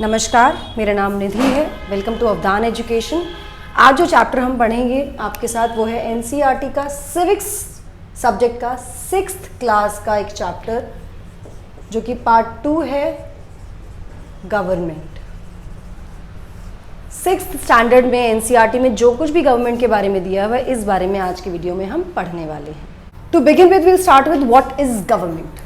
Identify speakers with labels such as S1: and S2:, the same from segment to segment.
S1: नमस्कार, मेरा नाम निधि है। वेलकम टू अवदान एजुकेशन। आज जो चैप्टर हम पढ़ेंगे आपके साथ वो है एनसीईआरटी का सिविक्स सब्जेक्ट का 6th क्लास का एक चैप्टर जो कि पार्ट 2 है गवर्नमेंट। 6th स्टैंडर्ड में एनसीईआरटी में जो कुछ भी गवर्नमेंट के बारे में दिया हुआ है इस बारे में आज की वीडियो में हम पढ़ने वाले हैं। To begin with will start with what is government.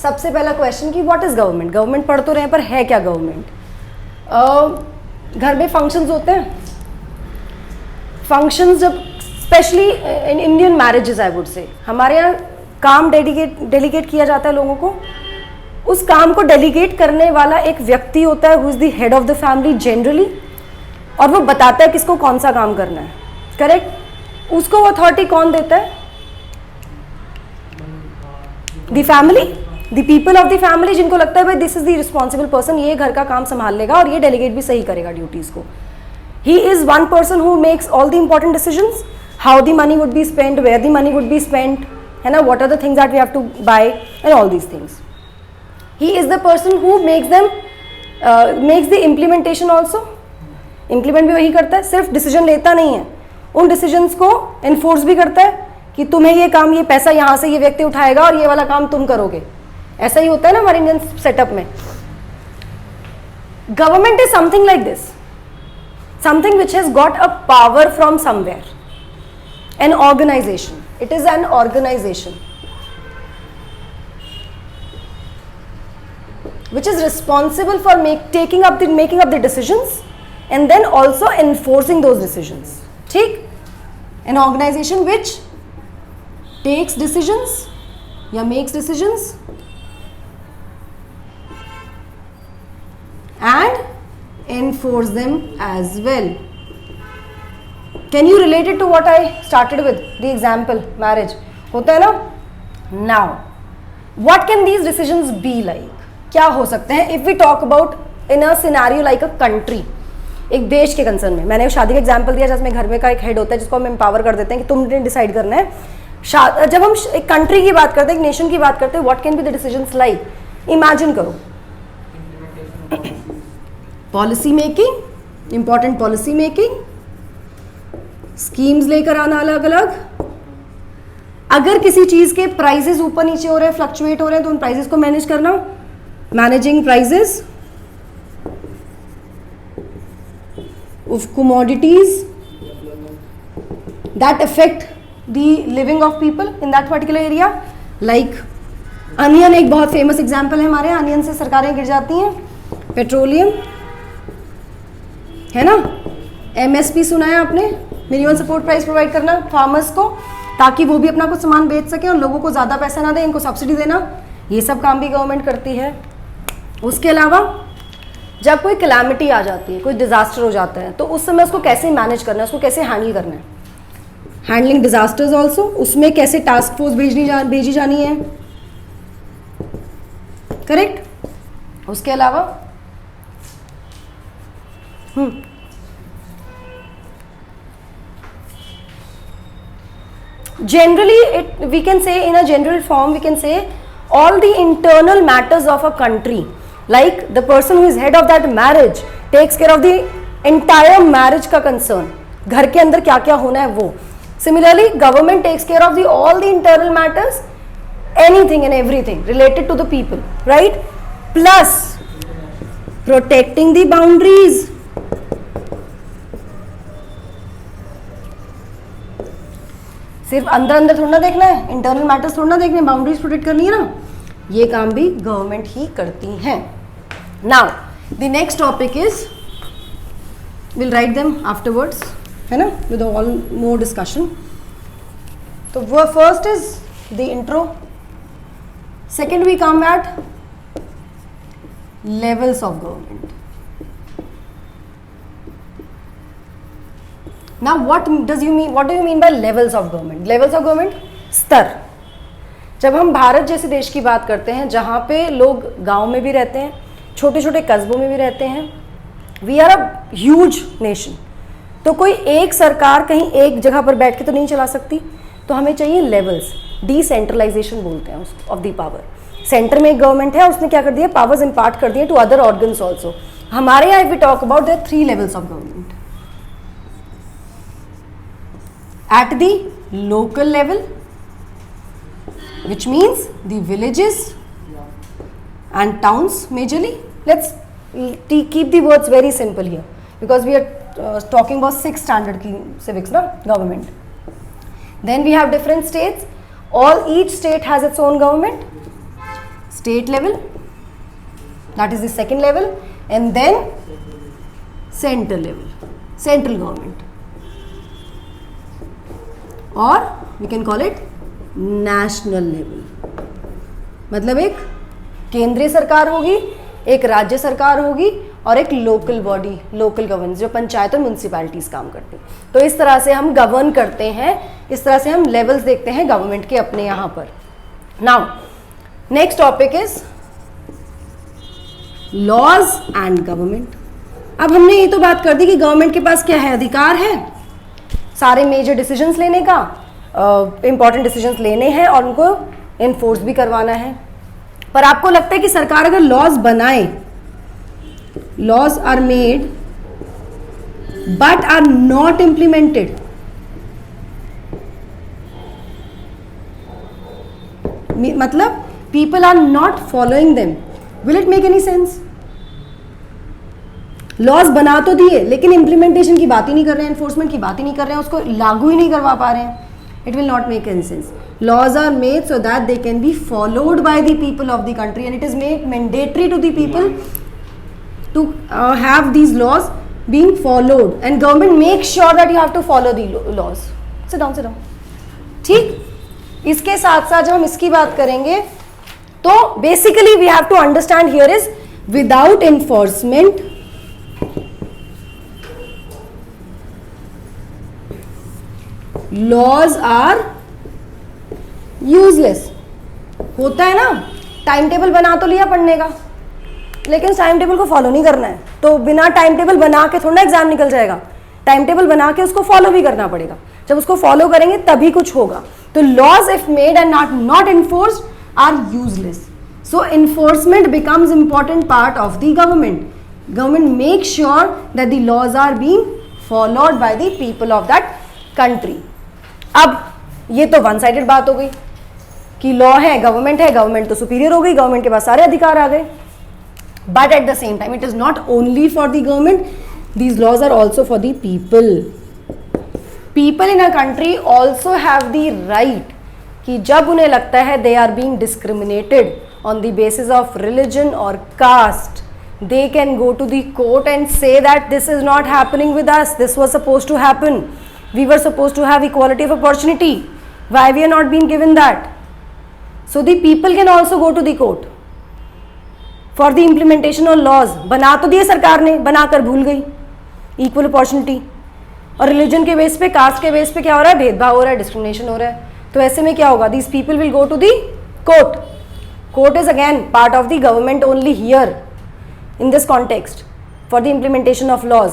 S1: सबसे पहला क्वेश्चन कि व्हाट इज गवर्नमेंट। गवर्नमेंट पढ़ तो रहे हैं पर है क्या गवर्नमेंट। घर में फंक्शंस होते हैं। फंक्शंस जब specially in Indian marriages I would say हमारे यहाँ काम डेलीगेट किया जाता है लोगों को। उस काम को डेलीगेट करने वाला एक व्यक्ति होता है who is the head of the family generally, और वो बताता है किसको कौन सा काम करना है। करेक्ट। उसको वो अथॉरिटी कौन देता है? The family, the people of the family, जिनको लगता है भाई this is the responsible person, ये घर का काम संभाल लेगा और ये डेलीगेट भी सही करेगा ड्यूटीज को। He is one person who makes all the important decisions, how the money would be spent, where the money would be spent, है ना, what are the things that we have to buy and all these things. He is the person who makes the implementation also. Implement भी वही करता है, सिर्फ decision लेता नहीं है, उन डिसीजंस को एनफोर्स भी करता है कि तुम्हें ये काम, ये पैसा यहाँ से ये व्यक्ति उठाएगा और ये वाला काम तुम करोगे। ऐसा ही होता है ना हमारे इंडियन सेटअप में। Government is something like this, something which has got a power from somewhere, an organisation. It is an organisation which is responsible for making up the decisions and then also enforcing those decisions. ठीक? An organization which takes decisions या makes decisions and enforce them as well. Can you relate it to what I started with, the example marriage? होता है ना? Now, what can these decisions be like? क्या हो सकते हैं if we talk about in a scenario like a country, एक देश के कंसर्न में। मैंने शादी का एग्जांपल दिया जिसमें घर में का एक हेड होता है जिसको हम एम्पावर कर देते हैं कि तुमने डिसाइड करना है। जब हम एक कंट्री की बात करते हैं, एक नेशन की बात करते हैं, what can be the decisions like. Imagine करो, policy making, important policy making, schemes लेकर आना अलग अलग। अगर किसी चीज के प्राइसेस ऊपर नीचे हो रहे हैं, फ्लक्चुएट हो रहे हैं, तो उन प्राइसेस को मैनेज करना, managing prices of commodities that affect the living of people in that particular area, like onion एक बहुत फेमस एग्जाम्पल है हमारे यहाँ। अनियन से सरकारें गिर जाती हैं। पेट्रोलियम है ना, एमएसपी सुना है आपने, मिनिमम सपोर्ट प्राइस प्रोवाइड करना फार्मर्स को ताकि वो भी अपना कुछ सामान बेच सके और लोगों को ज़्यादा पैसा ना दें, इनको सब्सिडी देना, ये सब काम भी गवर्नमेंट करती है। उसके अलावा जब कोई कैलामिटी आ जाती है, कोई डिजास्टर हो जाता है, तो उस समय उसको कैसे मैनेज करना है, उसको कैसे हैंडल करना है। हैंडलिंग डिजास्टर्स ऑल्सो, उसमें कैसे टास्क फोर्स भेजी जानी है। करेक्ट। उसके अलावा generally we can say, in a general form we can say all the internal matters of a country, like the person who is head of that marriage takes care of the entire marriage का concern, घर के अंदर क्या क्या होना है वो। Similarly government takes care of all the internal matters, anything and everything related to the people, right? Plus protecting the boundaries, सिर्फ अंदर अंदर थोड़ा ना देखना है, इंटरनल मैटर्स थोड़ा ना देखने, बाउंड्रीज प्रोटेक्ट करनी है ना, ये काम भी गवर्नमेंट ही करती हैं। Now the next topic is, will write them afterwards, है ना, विद ऑल मोर डिस्कशन। तो वो first is the intro, second we come at levels of government. Now what do you mean by levels of government? Levels of government, स्तर। जब हम भारत जैसे देश की बात करते हैं जहाँ पे लोग गांव में भी रहते हैं, छोटे छोटे कस्बों में भी रहते हैं, we are a huge nation, तो कोई एक सरकार कहीं एक जगह पर बैठ के तो नहीं चला सकती, तो हमें चाहिए लेवल्स। डिसेंट्रलाइजेशन बोलते हैं ऑफ द पावर। सेंटर में एक गवर्नमेंट है, उसने क्या कर दिया, पावर्स इम्पार्ट कर दिए टू अदर ऑर्गन्स ऑल्सो। हमारे यहाँ if we talk about there are 3 levels of government. At the local level, which means the villages and towns majorly. Let's keep the words very simple here because we are talking about 6th standard ki civics na government. Then we have different states. Each state has its own government. State level, that is the 2nd level, and then central level, central government, or we can call it national level. मतलब एक केंद्रीय सरकार होगी, एक राज्य सरकार होगी और एक लोकल बॉडी, लोकल गवर्नेंस जो पंचायत और म्यूनसिपैलिटीज काम करती हैं. तो इस तरह से हम गवर्न करते हैं, इस तरह से हम लेवल्स देखते हैं गवर्नमेंट के अपने यहाँ पर. Now next topic is laws and government. अब हमने ये तो बात कर दी कि गवर्नमेंट के पास क्या है, अधिकार है सारे मेजर डिसीजंस लेने का, इंपॉर्टेंट डिसीजंस लेने हैं और उनको इन्फोर्स भी करवाना है. पर आपको लगता है कि सरकार अगर लॉज बनाए, laws are made but are not implemented, मतलब people are not following them, will it make any sense? Laws बना तो दिए लेकिन इंप्लीमेंटेशन की बात ही नहीं कर रहे हैं, एनफोर्समेंट की बात ही नहीं कर रहे हैं, उसको लागू ही नहीं करवा पा रहे हैं. It will not make any sense. Laws are made so that they can be followed by the people of the country, and it is made mandatory to the people to have these laws being followed, and government makes sure that you have to follow the laws. Sit down, sit down. ठीक. इसके साथ साथ जब हम इसकी बात करेंगे तो basically we have to understand here is without enforcement laws are useless. होता है ना, टाइम टेबल बना तो लिया पढ़ने का, लेकिन टाइम टेबल को फॉलो नहीं करना है. तो बिना टाइम टेबल बना के थोड़ा एग्जाम निकल जाएगा, टाइम टेबल बना के उसको फॉलो भी करना पड़ेगा. जब उसको फॉलो करेंगे तभी कुछ होगा. तो laws if made and not enforced are useless. So enforcement becomes important part of the government. Government make sure that the laws are being followed by the people of that country. अब ये तो one sided बात हो गई कि law है, government तो superior हो गई, गवर्नमेंट के पास सारे अधिकार आ गए. But at the same time it is not only for the government, these laws are also for the people. People in a country also have the right कि जब उन्हें लगता है they are being discriminated on the basis of religion और caste, they can go to the court and say that this is not happening with us, this was supposed to happen, we were supposed to have equality of opportunity, why we are not being given that. So the people can also go to the court for the implementation of laws. बना तो दिए सरकार ने, बनाकर भूल गई equal opportunity, और religion के बेस पे, कास्ट के बेस पे क्या हो रहा है, भेदभाव हो रहा है, डिस्क्रिमिनेशन हो रहा है. तो ऐसे में क्या होगा, these people will go to the court. Court is again part of the government only here in this context for the implementation of laws.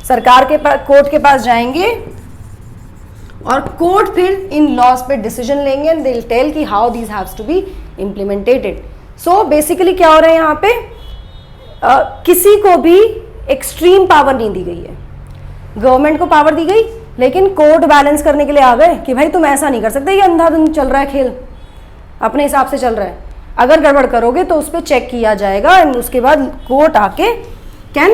S1: सरकार के पास, कोर्ट के पास जाएंगे और कोर्ट फिर इन लॉज पे डिसीजन लेंगे एंड दे विल टेल कि how these have to be implemented. So basically क्या हो रहा है यहाँ पे, किसी को भी एक्सट्रीम पावर नहीं दी गई है. गवर्नमेंट को पावर दी गई लेकिन कोर्ट बैलेंस करने के लिए आ गए कि भाई तुम ऐसा नहीं कर सकते, ये अंधाधुंध चल रहा है खेल, अपने हिसाब से चल रहा है, अगर गड़बड़ करोगे तो उस पर चेक किया जाएगा एंड उसके बाद कोर्ट आके कैन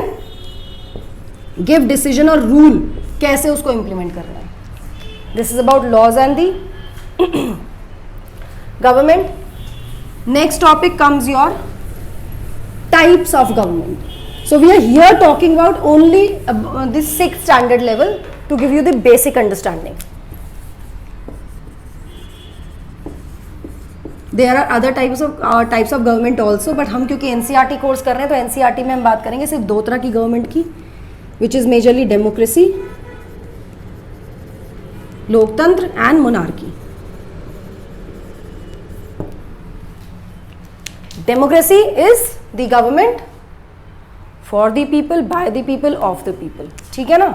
S1: गिव डिसीजन और रूल कैसे उसको इम्प्लीमेंट करना है. This is about laws and the government. Next topic comes your types of government. So we are here talking about only this 6th standard level to give you the basic understanding. There are other types of government also, but हम क्योंकि NCERT course कर रहे हैं तो NCERT में हम बात करेंगे सिर्फ 2 तरह की गवर्नमेंट की, which is majorly democracy, लोकतंत्र and monarchy. Democracy is the government for the people, by the people, of the people. ठीक है ना.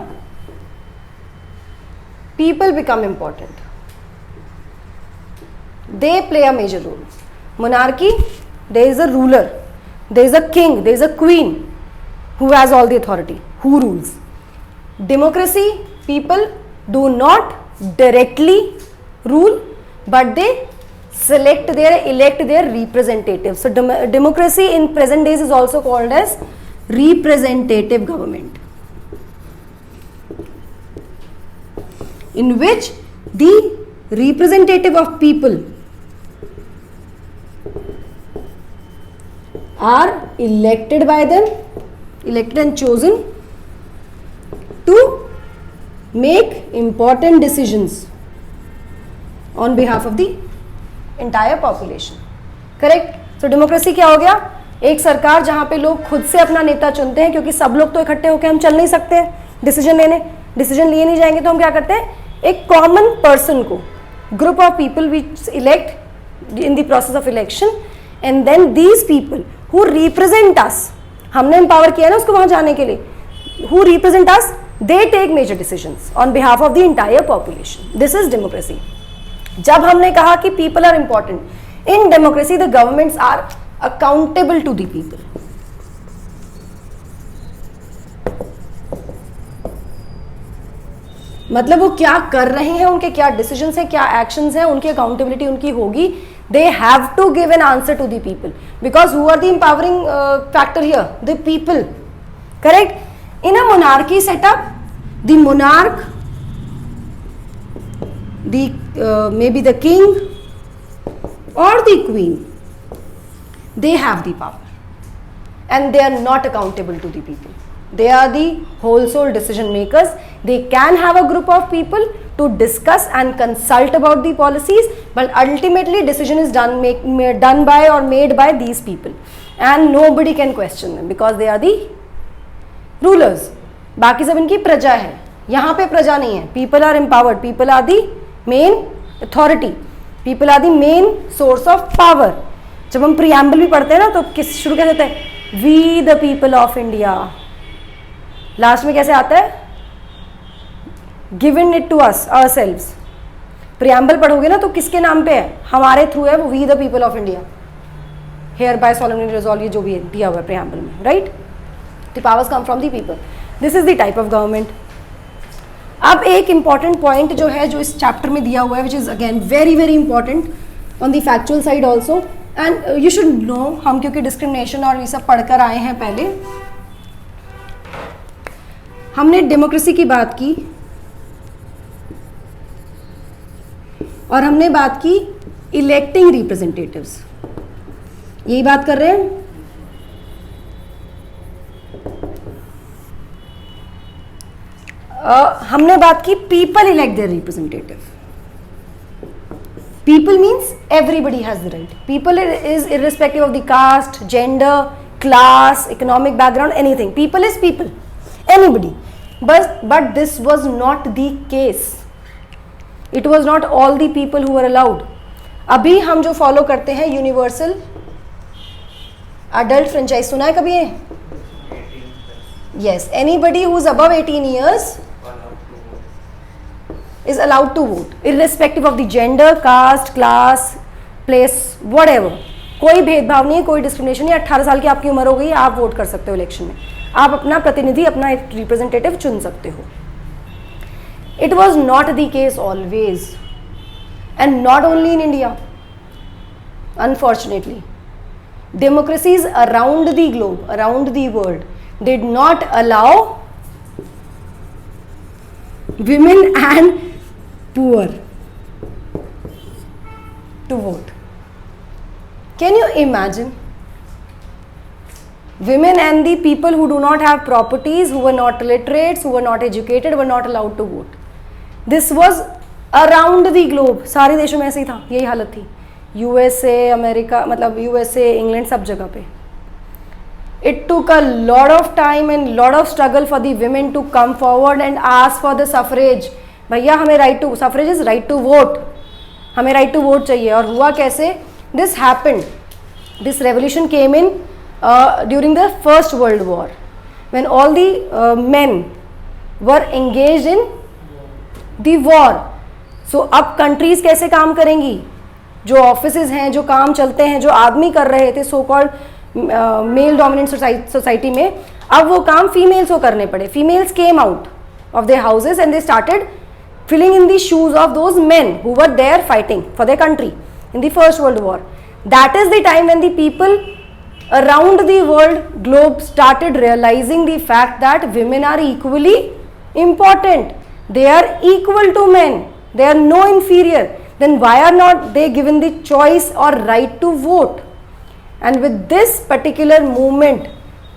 S1: People become important. They play a major role. Monarchy, there is a ruler, there is a king, there is a queen. who has all the authority, who rules. Democracy, people do not directly rule, but they elect their representatives. So democracy in present days is also called as representative government, in which the representative of people are elected by them, elected and chosen to make important decisions on behalf of the entire population. Correct. So democracy क्या हो गया? एक सरकार जहां पे लोग खुद से अपना नेता चुनते हैं, क्योंकि सब लोग तो इकट्ठे होकर हम चल नहीं सकते हैं डिसीजन लेने, डिसीजन लिए नहीं जाएंगे, तो हम क्या करते हैं, एक कॉमन पर्सन को, group of people which elect in the process of election, and then these people who represent us, हमने एम्पावर किया ना उसको वहां जाने के लिए, who represent us, they take major decisions on behalf of the entire population. This is democracy. जब हमने कहा कि people are important, in democracy the governments are accountable to the people. मतलब वो क्या कर रहे हैं, उनके क्या डिसीजंस हैं, क्या एक्शंस हैं, उनकी अकाउंटेबिलिटी उनकी होगी. They have to give an answer to the people, because who are the empowering factor here? The people. Correct? In a monarchy setup, the monarch, the maybe the king or the queen, they have the power, and they are not accountable to the people. They are the whole soul decision makers. They can have a group of people to discuss and consult about the policies, but ultimately decision is done by or made by these people, and nobody can question them because they are the rulers. बाकी सब इनकी प्रजा है, यहाँ पे प्रजा नहीं है. People are empowered. People are the main authority. People are the main source of power. जब हम preamble भी पढ़ते हैं ना, तो किस शुरू कैसे होता है? We the people of India. Last में कैसे आता है? Given it to us ourselves. Preamble पढ़ोगे ना तो किसके नाम पे है? हमारे थ्रू है वो, we the people of India. Hereby solemnly resolve, ये जो भी दिया हुआ है प्रियम्बल में, right? The powers come from the people. This is the type of government. अब एक इंपॉर्टेंट पॉइंट जो है, जो इस चैप्टर में दिया हुआ है, which is again very very important on the factual side also, and you should know. हम क्योंकि डिस्क्रिमिनेशन और ये सब पढ़कर आए हैं पहले, हमने डेमोक्रेसी की बात की और हमने बात की इलेक्टिंग रिप्रेजेंटेटिव्स. यही बात कर रहे हैं. हमने बात की people elect their representative. People means everybody has the right. People is irrespective of the caste, gender, class, economic background, anything. People is people, anybody. But this was not the case. It was not all the people who were allowed. अभी हम जो follow करते हैं universal adult franchise, सुना है कभी ये? Yes, anybody who is above 18 years is allowed to vote, irrespective of the gender, caste, class, place, whatever. कोई भेदभाव नहीं है, कोई डिस्क्रिमिनेशन नहीं. 18 साल की आपकी उम्र हो गई, आप वोट कर सकते हो इलेक्शन में, आप अपना प्रतिनिधि, अपना एक रिप्रेजेंटेटिव चुन सकते हो. It was not the case always, and not only in India. Unfortunately democracies around the globe, around the world, did not allow women and poor to vote. Can you imagine? Women and the people who do not have properties, who were not literates, who were not educated, were not allowed to vote. This was around the globe. सारे देशों में ऐसे ही था, यही हालत थी. USA, America, मतलब USA, England, सब जगह पे. It took a lot of time and lot of struggle for the women to come forward and ask for the suffrage. भैया हमें right to suffrage is right to vote. हमें right to vote चाहिए. और हुआ कैसे? This happened. This revolution came in during the First World War, when all the men were engaged in the war. So अब countries कैसे काम करेंगी? जो ऑफिसेज हैं, जो काम चलते हैं, जो आदमी कर रहे थे so called male dominant society में, अब वो काम फीमेल्स को करने पड़े. Females came out of their houses and they started filling in the shoes of those men who were there fighting for their country in the First World War. That is the time when the people around the world globe started realizing the fact that women are equally important. They are equal to men. They are no inferior. Then why are not they given the choice or right to vote? And with this particular movement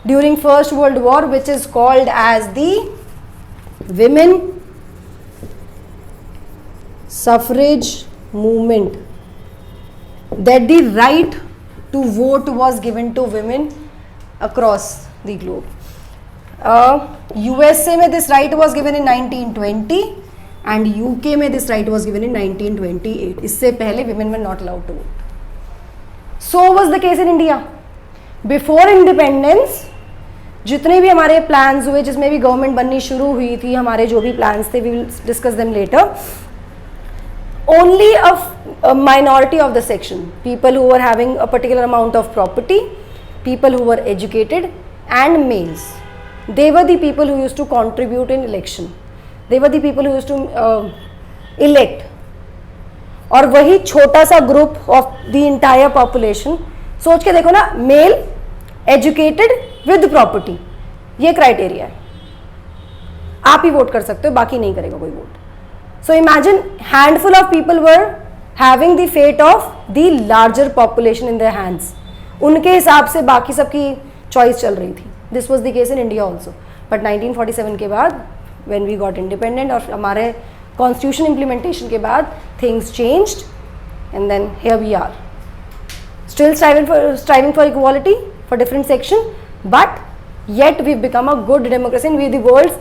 S1: during First World War, which is called as the women suffrage movement, that the right to vote was given to women across the globe. USA में this right was given in 1920 and UK में this right was given in 1928. इससे पहले women were not allowed to vote. So was the case in India. Before independence, जितने भी हमारे plans हुए, जिसमें भी गवर्नमेंट बननी शुरू हुई थी, हमारे जो भी प्लान्स थे, we will discuss them later. Only a minority of the section, people who are having a particular amount of property, people who are educated and males, they were the people who used to contribute in election, they were the people who used to elect. और वही छोटा सा group of the entire population, सोच के देखो ना, male educated with property, ये criteria है. आप ही वोट कर सकते हो, बाकी नहीं करेगा कोई vote. So imagine handful of people were having the fate of the larger population in their hands. उनके हिसाब से बाकी सबकी चॉइस चल रही थी. This was the case in India also. But 1947 के बाद व्हेन वी गॉट इंडिपेंडेंट और हमारे कॉन्स्टिट्यूशन इम्प्लीमेंटेशन के बाद things changed and then here we are still striving for equality for different section, but yet we've become a good democracy and we're the world's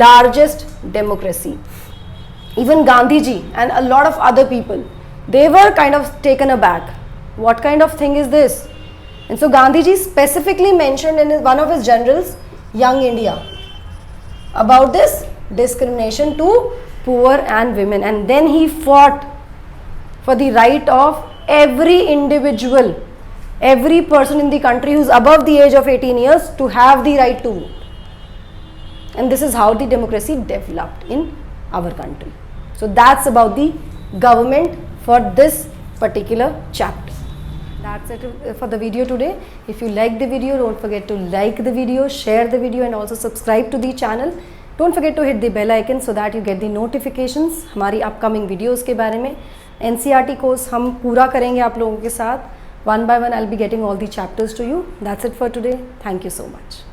S1: largest democracy. Even Gandhi ji and a lot of other people, they were kind of taken aback. What kind of thing is this? And so Gandhi ji specifically mentioned in one of his generals, Young India, about this discrimination to poor and women, and then he fought for the right of every individual, every person in the country who's above the age of 18 years to have the right to vote. And this is how the democracy developed in our country. So that's about the government for this particular chapter. That's it for the video today. If you like the video, don't forget to like the video, share the video and also subscribe to the channel. Don't forget to hit the bell icon so that you get the notifications हमारी upcoming videos के बारे में. NCERT course हम पूरा करेंगे आप लोगों के साथ. One by one I'll be getting all the chapters to you. That's it for today. Thank you so much.